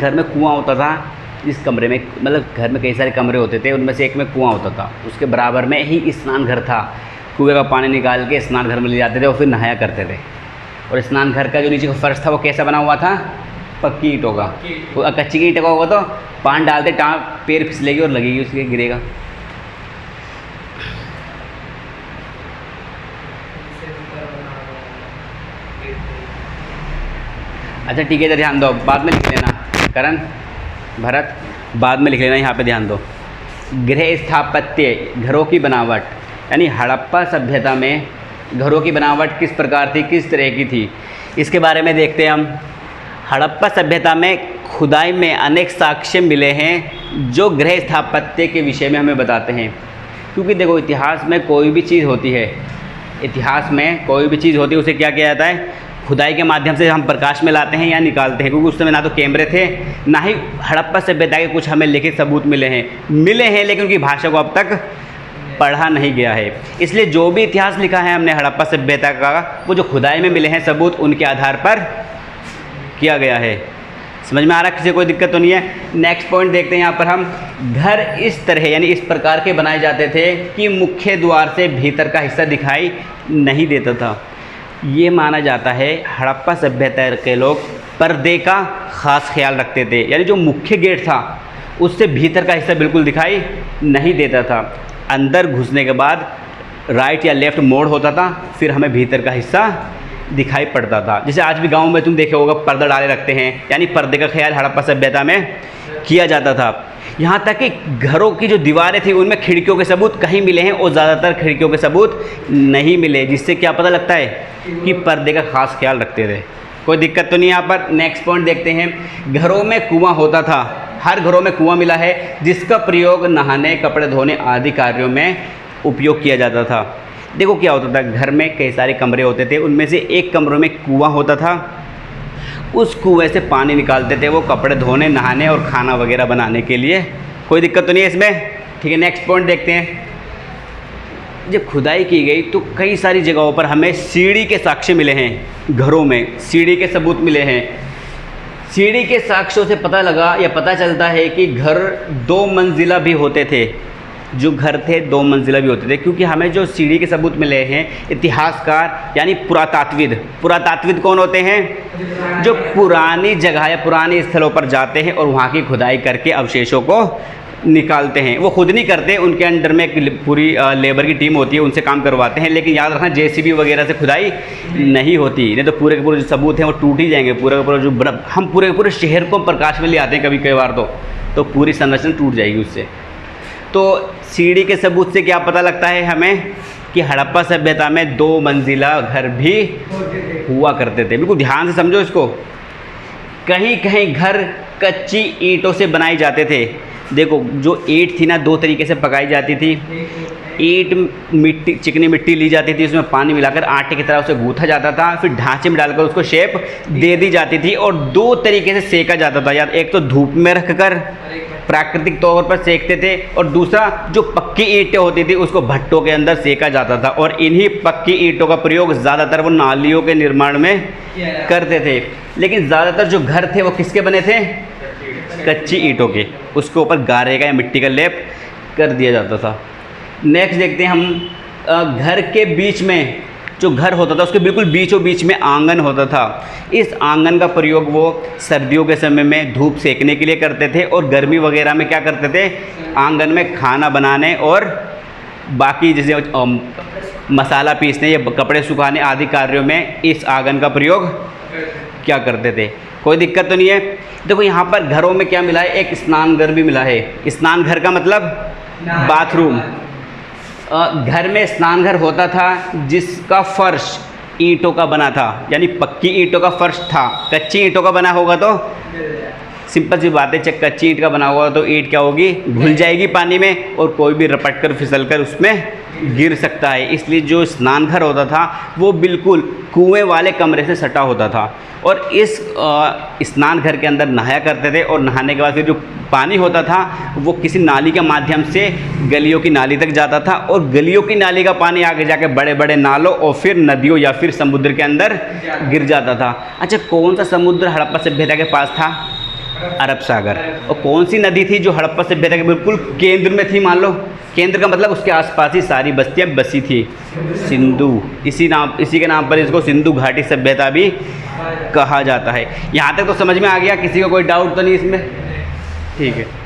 घर में कुआं होता था, इस कमरे में मतलब घर में कई सारे कमरे होते थे, उनमें से एक में कुआं होता था, उसके बराबर में ही स्नान घर था। कुएं का पानी निकाल के स्नान घर में ले जाते थे और फिर नहाया करते थे। और स्नान घर का जो नीचे का फर्श था वो कैसा बना हुआ था? पक्की ईंटों का। तो कच्ची की ईंटों का होगा तो पान डालते टाँग पैर फिसलेगी और लगेगी, उसके गिरेगा। अच्छा ठीक है, तो ध्यान दो, बाद में लिख लेना करण, भरत, बाद में लिख लेना, यहाँ पे ध्यान दो। गृह स्थापत्य, घरों की बनावट, यानी हड़प्पा सभ्यता में घरों की बनावट किस प्रकार थी, किस तरह की थी, इसके बारे में देखते हैं हम। हड़प्पा सभ्यता में खुदाई में अनेक साक्ष्य मिले हैं जो गृह स्थापत्य के विषय में हमें बताते हैं। क्योंकि देखो, इतिहास में कोई भी चीज़ होती है, इतिहास में कोई भी चीज़ होती है उसे क्या किया जाता है? खुदाई के माध्यम से हम प्रकाश में लाते हैं या निकालते हैं। क्योंकि उस समय ना तो कैमरे थे, ना ही हड़प्पा सभ्यता के कुछ हमें लिखित सबूत मिले हैं, लेकिन उनकी भाषा को अब तक पढ़ा नहीं गया है। इसलिए जो भी इतिहास लिखा है हमने हड़प्पा सभ्यता का, वो जो खुदाई में मिले हैं सबूत, उनके आधार पर किया गया है। समझ में आ रहा है? किसी कोई दिक्कत तो नहीं है? नेक्स्ट पॉइंट देखते हैं यहाँ पर हम। घर इस तरह यानी इस प्रकार के बनाए जाते थे कि मुख्य द्वार से भीतर का हिस्सा दिखाई नहीं देता था। ये माना जाता है हड़प्पा सभ्यता के लोग पर्दे का ख़ास ख्याल रखते थे, यानी जो मुख्य गेट था उससे भीतर का हिस्सा बिल्कुल दिखाई नहीं देता था। अंदर घुसने के बाद राइट या लेफ़्ट मोड़ होता था, फिर हमें भीतर का हिस्सा दिखाई पड़ता था। जैसे आज भी गांव में तुम देखे होगा पर्दा डाले रखते हैं, यानी पर्दे का ख्याल हड़प्पा सभ्यता में किया जाता था। यहाँ तक कि घरों की जो दीवारें थी उनमें खिड़कियों के सबूत कहीं मिले हैं और ज़्यादातर खिड़कियों के सबूत नहीं मिले, जिससे क्या पता लगता है कि पर्दे का खास ख्याल रखते थे। कोई दिक्कत तो नहीं यहाँ पर? नेक्स्ट पॉइंट देखते हैं। घरों में कुआं होता था, हर घरों में कुआं मिला है जिसका प्रयोग नहाने, कपड़े धोने आदि कार्यों में उपयोग किया जाता था। देखो क्या होता था, घर में कई सारे कमरे होते थे, उनमें से एक कमरे में कुआं होता था। उस कुएं से पानी निकालते थे वो कपड़े धोने, नहाने और खाना वगैरह बनाने के लिए। कोई दिक्कत तो नहीं है इसमें? ठीक है, नेक्स्ट पॉइंट देखते हैं। जब खुदाई की गई तो कई सारी जगहों पर हमें सीढ़ी के साक्ष्य मिले हैं। घरों में सीढ़ी के सबूत मिले हैं। सीढ़ी के साक्ष्यों से पता लगा या पता चलता है कि घर 2 मंजिला भी होते थे। जो घर थे 2 मंजिला भी होते थे, क्योंकि हमें जो सीढ़ी के सबूत मिले हैं, इतिहासकार यानी पुरातात्विद कौन होते हैं? जो पुरानी जगह या पुराने स्थलों पर जाते हैं और वहाँ की खुदाई करके अवशेषों को निकालते हैं। वो खुद नहीं करते, उनके अंडर में एक पूरी लेबर की टीम होती है, उनसे काम करवाते हैं। लेकिन याद रखना, जेसीबी वगैरह से खुदाई नहीं होती, नहीं तो पूरे के पूरे जो सबूत हैं वो टूट ही जाएंगे। पूरा का पूरा जो हम पूरे के पूरे शहर को प्रकाश में ले आते हैं कभी कई बार तो पूरी संरचना टूट जाएगी उससे। तो सीढ़ी के सबूत से क्या पता लगता है हमें कि हड़प्पा सभ्यता में 2 मंजिला घर भी हुआ करते थे। बिल्कुल ध्यान से समझो इसको। कहीं कहीं घर कच्ची ईंटों से बनाए जाते थे। देखो, जो ईंट थी ना, 2 तरीके से पकाई जाती थी। ईंट मिट्टी, चिकनी मिट्टी ली जाती थी, उसमें पानी मिलाकर आटे की तरह उसे गूँथा जाता था, फिर ढांचे में डालकर उसको शेप दे दी जाती थी। और 2 तरीके से सेका जाता था यार, एक तो धूप में रखकर प्राकृतिक तौर पर सेकते थे, और दूसरा जो पक्की ईंटें होती थी उसको भट्टों के अंदर सेका जाता था। और इन्हीं पक्की ईंटों का प्रयोग ज़्यादातर वो नालियों के निर्माण में करते थे। लेकिन ज़्यादातर जो घर थे वो किसके बने थे? कच्ची ईंटों के। उसके ऊपर गारे का या मिट्टी का लेप कर दिया जाता था। नेक्स्ट देखते हैं हम। घर के बीच में जो घर होता था उसके बिल्कुल बीचों बीच में आंगन होता था। इस आंगन का प्रयोग वो सर्दियों के समय में धूप सेकने के लिए करते थे, और गर्मी वगैरह में क्या करते थे? आंगन में खाना बनाने और बाकी जैसे मसाला पीसने या कपड़े सुखाने आदि कार्यों में इस आंगन का प्रयोग क्या करते थे। कोई दिक्कत तो नहीं है? देखो, यहाँ पर घरों में क्या मिला है? एक स्नान घर भी मिला है। स्नान घर का मतलब बाथरूम। घर में स्नान घर होता था जिसका फर्श ईंटों का बना था, यानी पक्की ईंटों का फर्श था। कच्ची ईंटों का बना होगा तो सिंपल सी बात है, कच्ची ईंट का बना होगा तो ईंट क्या होगी? घुल जाएगी पानी में, और कोई भी रपट कर फिसल कर उसमें गिर सकता है। इसलिए जो स्नान घर होता था वो बिल्कुल कुएं वाले कमरे से सटा होता था, और इस स्नान घर के अंदर नहाया करते थे। और नहाने के बाद फिर जो पानी होता था वो किसी नाली के माध्यम से गलियों की नाली तक जाता था, और गलियों की नाली का पानी आगे जाके बड़े बड़े नालों और फिर नदियों या फिर समुद्र के अंदर गिर जाता था। अच्छा, कौन सा समुद्र हड़प्पा सभ्यता के पास था? अरब सागर। और कौन सी नदी थी जो हड़प्पा सभ्यता के बिल्कुल केंद्र में थी? मान लो केंद्र का मतलब उसके आसपास ही सारी बस्तियाँ बसी थी। सिंधु, इसी के नाम पर इसको सिंधु घाटी सभ्यता भी कहा जाता है। यहाँ तक तो समझ में आ गया? किसी को कोई डाउट तो नहीं इसमें? ठीक है।